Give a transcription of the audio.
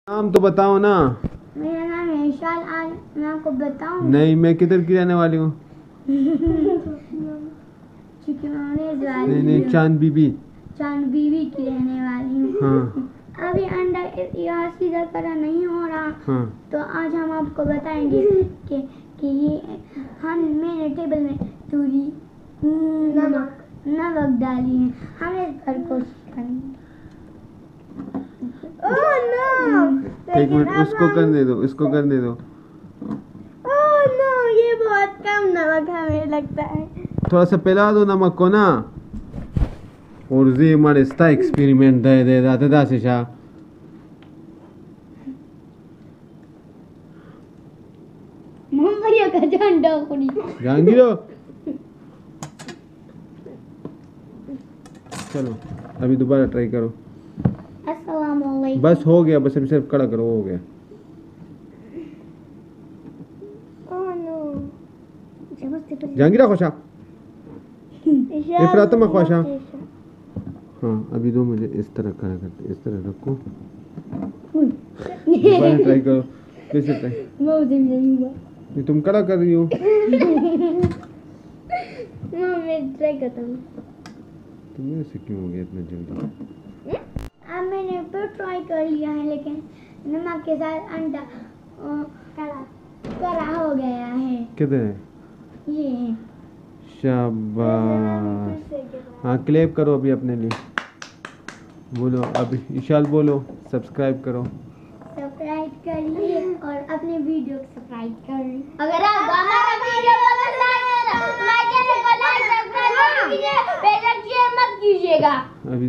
नाम तो बताओ ना। मेरा नाम है विशाल। आज मैं आपको बताऊं। नहीं, मैं किधर की रहने वाली हूँ? नहीं नहीं, चांद बीबी। चांद बीबी की रहने वाली हूँ। हाँ। अभी अंडा यहाँ सीधा करा नहीं हो रहा। हाँ। तो आज हम आपको बताएंगे कि ये हम मेरे टेबल में थोड़ी नमक डाली है। हम इस पर कोशिश करेंगे। एक मिनट, उसको करने दो, इसको करने दो। ये बहुत कम नमक हमें लगता है। थोड़ा सा पिला दो नमक को ना। और ये हमारे स्टा एक्सपेरिमेंट दे दाते दा से शा मुंबई का झंडा कोनी जहांगीरो। चलो अभी दोबारा ट्राई करो। अस्सलाम वालेकुम। बस हो गया, बस अभी सिर्फ कड़ा करो, हो गया। जहांगीरा खुशा, इफरातमा खुशा। हाँ, अभी दो मुझे इस तरह करा करते, इस तरह रखो। दोबारा ट्राई करो, फिर से ट्राई। ये तुम कड़ा कर रही हो। मैं ट्राई करता हूँ। तुम्हें से क्यों हो गया इतना जल्दी? अब मैंने फिर ट्राई कर लिया है, लेकिन नमक के साथ अंडा कड़ा हो गया है। किधर है? ये है। शाबाश। हाँ, क्लैप करो अभी अपने लिए। बोलो अभी, इशाल बोलो, सब्सक्राइब करो। सब्सक्राइब करिए और अपने वीडियो को सब्सक्राइब करिए। अगर आप हमारा वीडियो पसंद आए तो हमारे चैनल को लाइक सब्सक्राइब कीजिए, बेल आइकन मत कीजिएगा। अभी